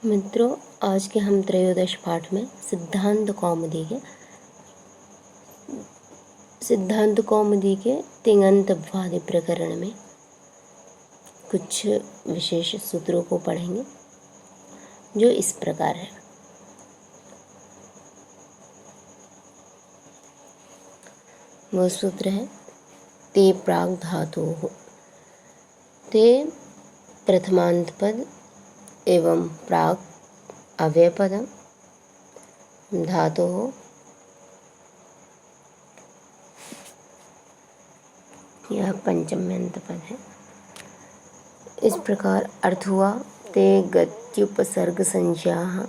मित्रों, आज के हम त्रयोदश पाठ में सिद्धांत कौमुदी के तिङन्तवादि प्रकरण में कुछ विशेष सूत्रों को पढ़ेंगे, जो इस प्रकार है। वो सूत्र है ते प्राग धातोः। ते प्रथमांत पद एवं प्राग अव्ययपदम, धातोः यह पंचम्यंत पद है। इस प्रकार अर्थ हुआ ते गत्युपसर्ग संज्ञाः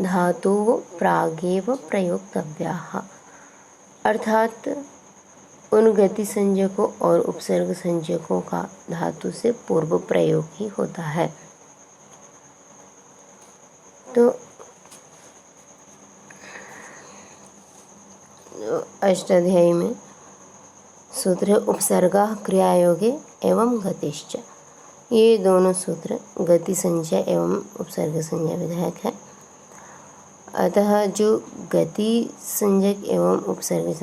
धातोः प्रागेव प्रयोक्तव्याः, अर्थात उन गति संज्ञकों और उपसर्ग संज्ञकों का धातु से पूर्व प्रयोग ही होता है। तो अष्टाध्यायी में सूत्र है उपसर्गः क्रियायोगे एवं गतिश्च। ये दोनों सूत्र गति संज्ञा एवं उपसर्ग संज्ञा विधायक है। अतः जो गति संज्ञक एवं उपसर्ग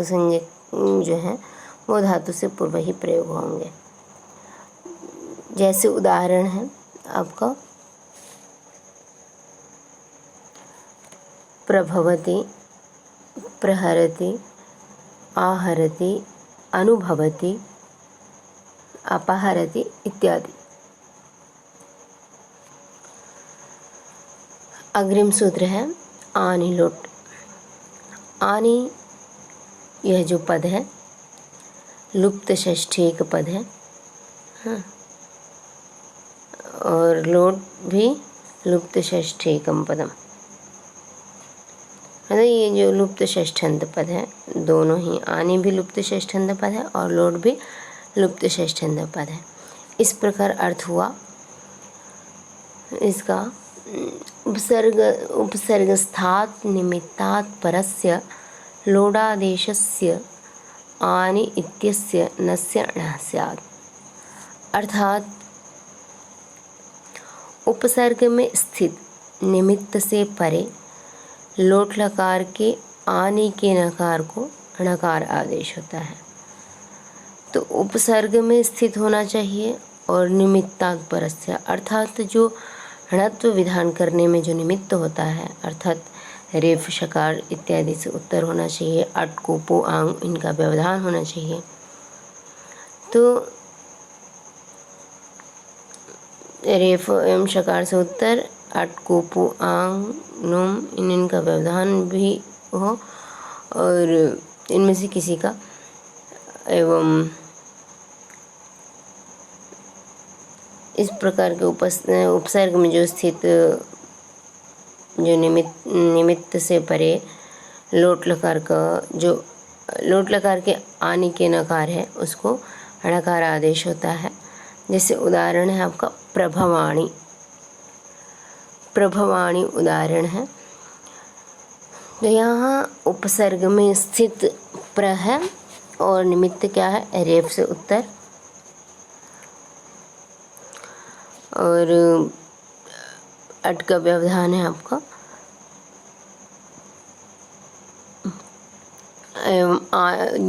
संज्ञक जो है वो धातु से पूर्व ही प्रयोग होंगे। जैसे उदाहरण है आपका प्रभवति, प्रहरति, आहरति, अनुभवति, अपहरति इत्यादि। अग्रिम सूत्र है आनि लोट। आनि यह जो पद है लुप्त षष्ठीक पद है, हाँ, और लोट भी लुप्त षष्ठीकम पदम। ये जो लुप्त षष्ठंत पद है, दोनों ही आनि भी लुप्त षष्ठंत पद है और लोट भी लुप्त षष्ठंत पद है। इस प्रकार अर्थ हुआ इसका उपसर्गस्थात् निमित्तात् परस्य लोडादेशस्य आनि इत्यस्य नस्य णः स्यात्, अर्थात उपसर्ग में स्थित निमित्त से परे लोट लकार के आनि के नकार को णकार आदेश होता है। तो उपसर्ग में स्थित होना चाहिए और निमित्तात् परस्य, अर्थात जो णत्व विधान करने में जो निमित्त होता है, अर्थात रेफ शकार इत्यादि से उत्तर होना चाहिए, अट को पो आंग इनका व्यवधान होना चाहिए। तो रेफ एवं शकार से उत्तर, अट को पो आंग नुम इनका व्यवधान भी हो और इनमें से किसी का, एवं इस प्रकार के उपसर्ग में जो स्थित जो निमित्त से परे लोट लकार का, जो लोट लकार के आनि के नकार है उसको णकार आदेश होता है। जैसे उदाहरण है आपका प्रभवाणी। प्रभवाणी उदाहरण है। तो यहाँ उपसर्ग में स्थित प्र है और निमित्त क्या है, रेफ से उत्तर, और अट का व्यवधान है आपका,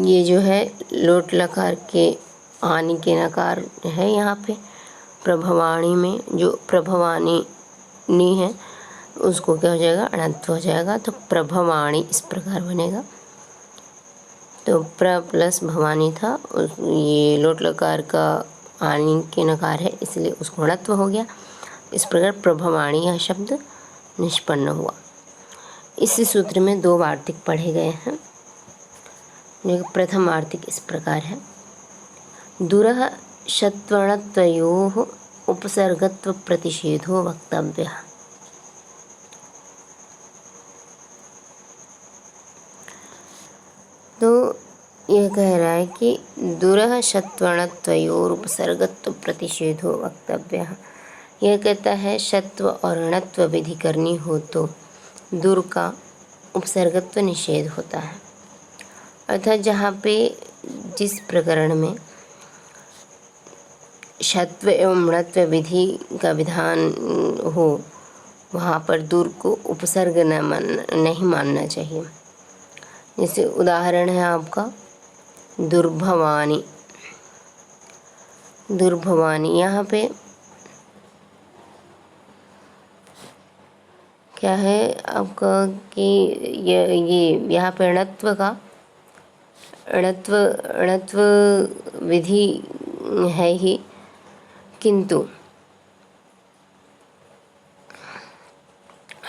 ये जो है लोट लकार के आनि के नकार है। यहाँ पे प्रभवाणी में जो प्रभवानी नी है उसको क्या हो जाएगा, अणत्व हो जाएगा। तो प्रभवाणी इस प्रकार बनेगा। तो प्र प्लस भवानी था, ये लोट लकार का आनि के नकार है इसलिए उसको अणत्व हो गया। इस प्रकार प्रभवाणी यह शब्द निष्पन्न हुआ। इस सूत्र में दो वार्तिक पढ़े गए हैं। प्रथम वार्तिक इस प्रकार है दुरः षत्वणत्वयोः उपसर्गत्व प्रतिषेधो वक्तव्यः। तो यह कह रहा है कि दुरः षत्वणत्वयोर उपसर्गत्व प्रतिषेधो वक्तव्यः। यह कहता है षत्व और णत्व विधि करनी हो तो दुर का उपसर्गत्व निषेध होता है। अर्थात जहाँ पे जिस प्रकरण में षत्व एवं णत्व विधि का विधान हो, वहाँ पर दूर को उपसर्ग नहीं मानना चाहिए। जैसे उदाहरण है आपका दुर्भवानी। दुर्भवानी यहाँ पे क्या है आपका कि ये यहाँ पे णत्व विधि है ही, किंतु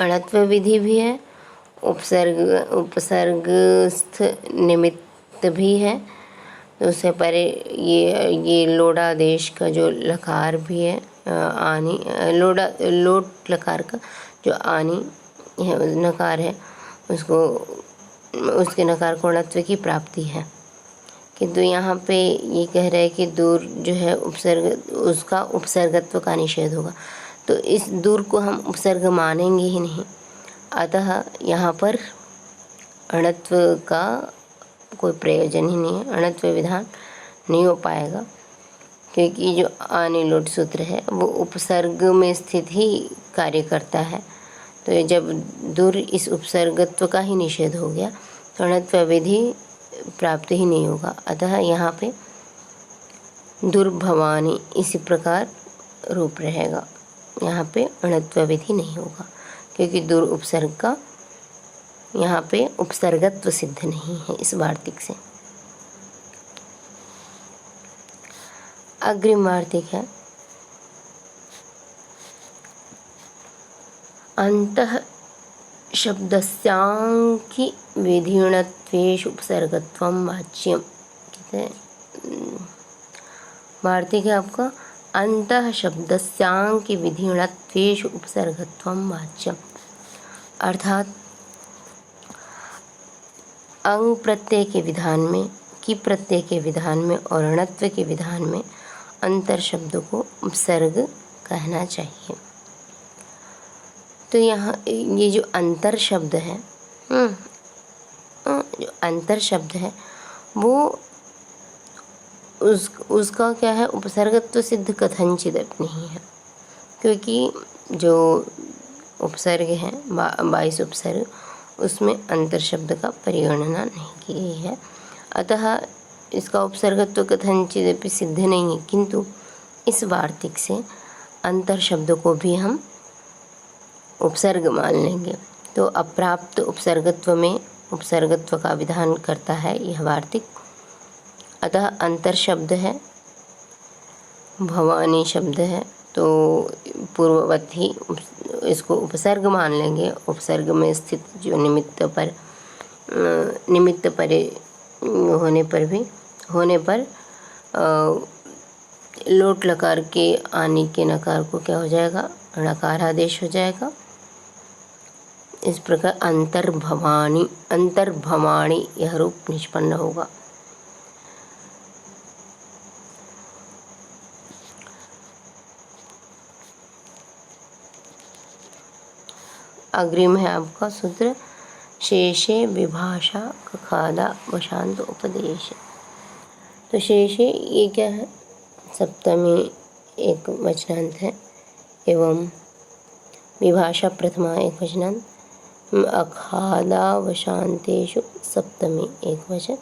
अणत्व विधि भी है, उपसर्गस्थ निमित्त भी है। तो उससे परे ये लोडादेश का जो लकार भी है, आनी लोट लकार का जो आनी है नकार है, उसके नकार को णत्व की प्राप्ति है। किंतु यहाँ पे ये कह रहे हैं कि दूर जो है उसका उपसर्गत्व का निषेध होगा, तो इस दूर को हम उपसर्ग मानेंगे ही नहीं। अतः यहाँ पर अणत्व का कोई प्रयोजन ही नहीं है, अणत्व विधान नहीं हो पाएगा, क्योंकि जो आनी लोट सूत्र है वो उपसर्ग में स्थित ही कार्य करता है। तो जब दूर इस उपसर्गत्व का ही निषेध हो गया तो अणत्व विधि प्राप्त ही नहीं होगा। अतः यहाँ पे दुर्भवानी इसी प्रकार रूप रहेगा, यहाँ पे अणत्व विधि नहीं होगा, क्योंकि दूर उपसर्ग का यहाँ पे उपसर्गत्व सिद्ध नहीं है इस वार्तिक से। अग्रिम वार्तिक है अंतः शब्दस्यांकी विधिणत्वेषु उपसर्गत्वं वाच्यम। वार्तिक है आपका अंतः शब्दस्यांकी विधिणत्वेषु उपसर्गत्वं वाच्यम, अर्थात अंग प्रत्यय के विधान में, की प्रत्यय के विधान में और णत्व के विधान में अंतर शब्द को उपसर्ग कहना चाहिए। तो यहाँ ये जो अंतर शब्द है, जो अंतर शब्द है वो उसका क्या है, उपसर्गत्व सिद्ध कथनचित नहीं है, क्योंकि जो उपसर्ग है 22 उपसर्ग, उसमें अंतर शब्द का परिगणना नहीं की गई है। अतः इसका उपसर्गत्व कथनचित सिद्ध नहीं है, किंतु इस वार्तिक से अंतर शब्द को भी हम उपसर्ग मान लेंगे। तो अप्राप्त उपसर्गत्व में उपसर्गत्व का विधान करता है यह वार्तिक। अतः अंतर शब्द है, भवानी शब्द है, तो पूर्ववत ही इसको उपसर्ग मान लेंगे। उपसर्ग में स्थित जो निमित्त परे होने पर लोट लकार के आने के नकार को क्या हो जाएगा, णकारादेश हो जाएगा। इस प्रकार अंतर्भवाणी यह रूप निष्पन्न होगा। अग्रिम है आपका सूत्र शेषे विभाषा कखादा वशांत उपदेश। तो शेषे ये क्या है, सप्तमी एक वचनांत है एवं विभाषा प्रथमा एक वचनांत, अखादा वशांतेषु सप्तमी एक वचन,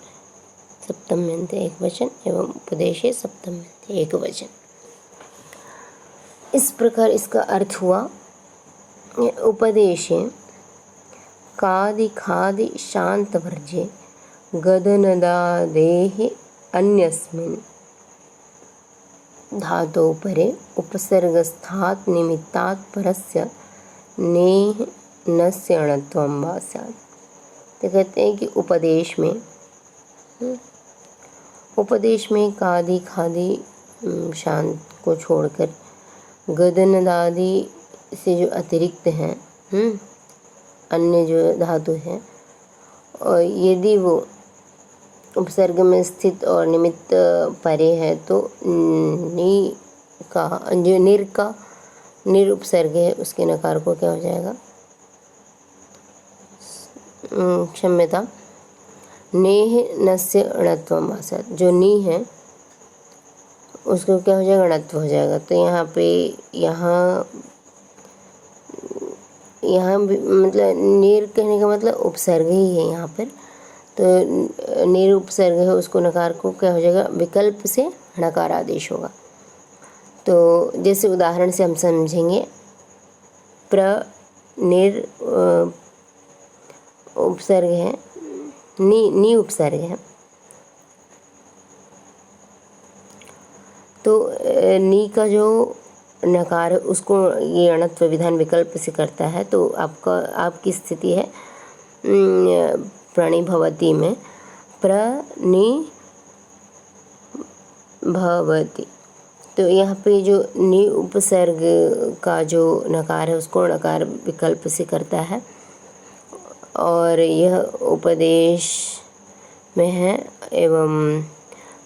सप्तम्यन्ते एक वचन एवं उपदेशे सप्तम्यन्ते एक वचन। इस प्रकार इसका अर्थ हुआ, उपदेशे कादि खादि शांत वर्जे गदनदादेः अन्यस्मिन् धातोः परे उपसर्गस्थात् निमित्तात् परस्य नेह नस्य अणत्वं वा स्यात्। तो कहते हैं कि उपदेश में कादि खादि शांत को छोड़कर गदनदादि से जो अतिरिक्त हैं अन्य जो धातु हैं, और यदि वो उपसर्ग में स्थित और निमित्त परे है तो नि का जो निर उपसर्ग है उसके नकार को क्या हो जाएगा, क्षम्यता, नेह नस्य अणत्वम वासत। जो नी है उसको क्या हो जाएगा, णत्व हो जाएगा। तो यहाँ पे यहाँ मतलब नीर कहने का मतलब उपसर्ग ही है यहाँ पर। तो नीर उपसर्ग है, उसको नकार को क्या हो जाएगा, विकल्प से णकार आदेश होगा। तो जैसे उदाहरण से हम समझेंगे, प्र निर उपसर्ग है, नी उपसर्ग है। तो नी का जो नकार है उसको ये अणत्व विधान विकल्प से करता है। तो आपकी स्थिति है प्रणिभवति में प्रणिभवति। तो यहाँ पे जो नि उपसर्ग का जो नकार है उसको णकार विकल्प से करता है, और यह उपदेश में है। एवं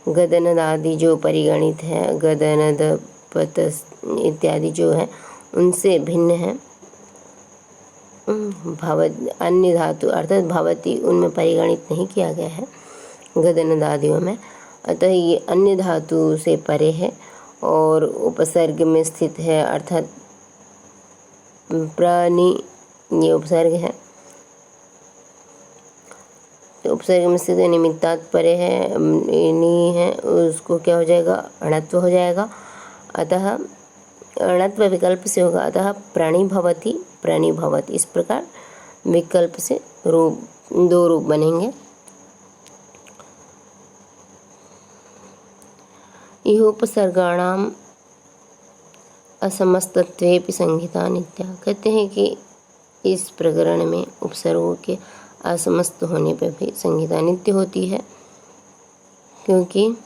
गदनद आदि जो परिगणित है, गदनद पत इत्यादि जो है उनसे भिन्न है। अन्य धातु अर्थात भवति उनमें परिगणित नहीं किया गया है गदनद आदियों में, अतः ये अन्य धातु से परे है और उपसर्ग में स्थित है, अर्थात प्राणी ये उपसर्ग है। तो उपसर्ग में स्थित निमित्तात् परे है, नी है, उसको क्या हो जाएगा, अणत्व हो जाएगा। अतः अणत्व विकल्प से होगा, अतः प्रणिभवति। इस प्रकार विकल्प से रूप, दो रूप बनेंगे। इहोपसर्गाणाम असमस्तत्वेपि संहिता नित्या। कहते हैं कि इस प्रकरण में उपसर्गों के असमस्त होने पर भी संहिता नित्य होती है, क्योंकि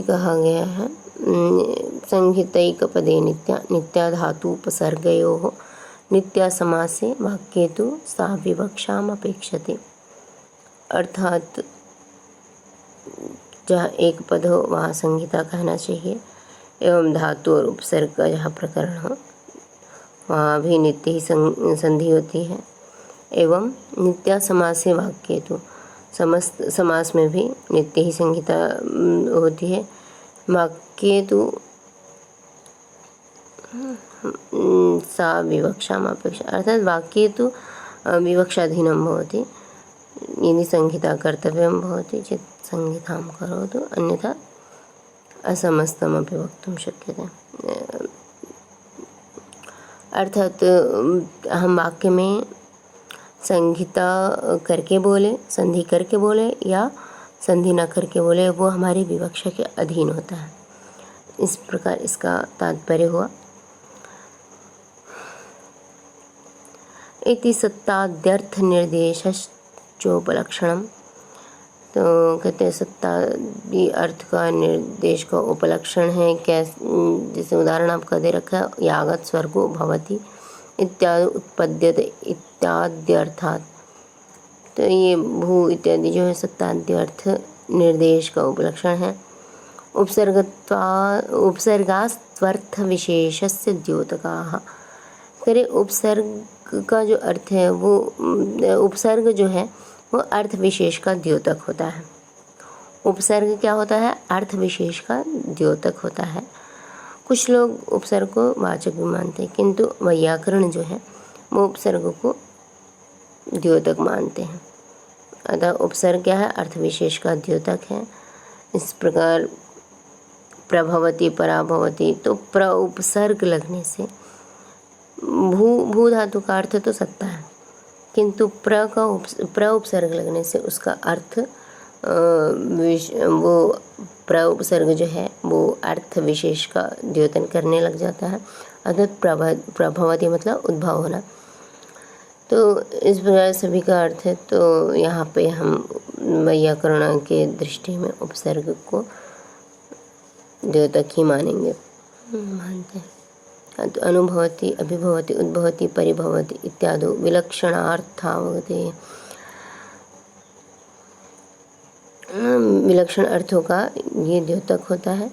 कहा गया है संहितैकपदे नित्या धातुपसर्गयोः नित्या समासे वाक्ये तु सा विवक्षाम अपेक्षते। अर्थात जहाँ एक पद हो वहाँ संहिता कहना चाहिए, एवं धातु और उपसर्ग का जहाँ प्रकरण हो वहाँ भी नित्य ही संधि होती है। एवं नित्या समासे वाक्ये तु, समस्त समास में भी नित्य ही संहिता होती है। वाक्ये तु सा विवक्षाम अपेक्षा, अर्थात वाक्ये तु विवक्षाधीनं भवति। यदि संहिता कर्तव्यं भवति चेत् संहितां करोतु, अन्यथा असमस्तमपि वक्तुं शक्यते। अर्थात हम वाक्य में संहिता करके बोले, संधि करके बोले या संधि न करके बोले, वो हमारी विवक्षा के अधीन होता है। इस प्रकार इसका तात्पर्य हुआ। इति सत्ताद्यर्थ निर्देशश्चोपलक्षणम्। तो कहते हैं सत्तादि अर्थ का निर्देश का उपलक्षण है। जैसे उदाहरण आपका दे रखा है, यागत स्वर्गो भवति इत्यादि उत्पद्यते इत्याद्यर्थात्। तो ये भू इत्यादि जो है सत्तादि अर्थ निर्देश का उपलक्षण है। उपसर्गास्त्वर्थ विशेषस्य द्योतकाः। करे उपसर्ग का जो अर्थ है वो उपसर्ग जो है वो अर्थ विशेष का द्योतक होता है। उपसर्ग क्या होता है, अर्थ विशेष का द्योतक होता है। कुछ लोग उपसर्ग को वाचक भी मानते हैं, किंतु वैयाकरण जो है वो उपसर्ग को द्योतक मानते हैं। अतः उपसर्ग क्या है, अर्थ विशेष का द्योतक है। इस प्रकार प्रभवति पराभवति, तो प्र उपसर्ग लगने से भू धातु का अर्थ तो सत्ता है, किंतु प्र उपसर्ग लगने से उसका अर्थ वो प्र उपसर्ग जो है वो अर्थ विशेष का द्योतन करने लग जाता है। अर्थात प्रभवति मतलब उद्भव होना। तो इस प्रकार सभी का अर्थ है। तो यहाँ पे हम वैयाकरण के दृष्टि में उपसर्ग को द्योतक ही मानते हैं। तो अनुभवति, अभिभवति, उद्भवति, परिभवति इत्यादि विलक्षणार्थावगते, विलक्षण अर्थों का ये द्योतक होता है।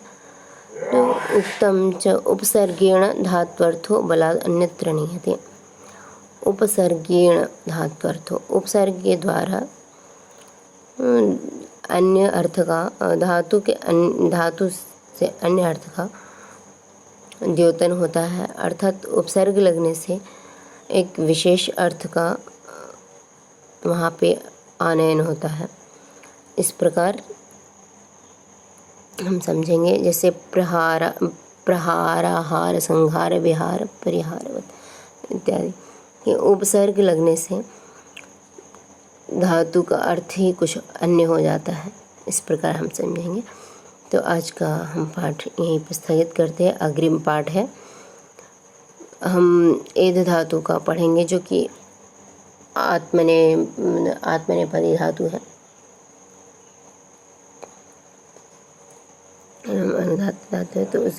तो उत्तम च उपसर्गेण धात्वर्थो बलाद अन्यत्र नियते। उपसर्गेण धात्वर्थो, उपसर्ग के द्वारा अन्य अर्थ का धातु से अन्य अर्थ का द्योतन होता है, अर्थात उपसर्ग लगने से एक विशेष अर्थ का वहाँ पे आनयन होता है। इस प्रकार हम समझेंगे, जैसे प्रहार, आहार, संहार, विहार, परिहार इत्यादि ये उपसर्ग लगने से धातु का अर्थ ही कुछ अन्य हो जाता है। इस प्रकार हम समझेंगे। तो आज का हम पाठ यहीं पर स्थगित करते हैं। अग्रिम पाठ है, हम एध धातु का पढ़ेंगे, जो कि आत्मनेपदी धातु है, अनुदात्त धातु है। तो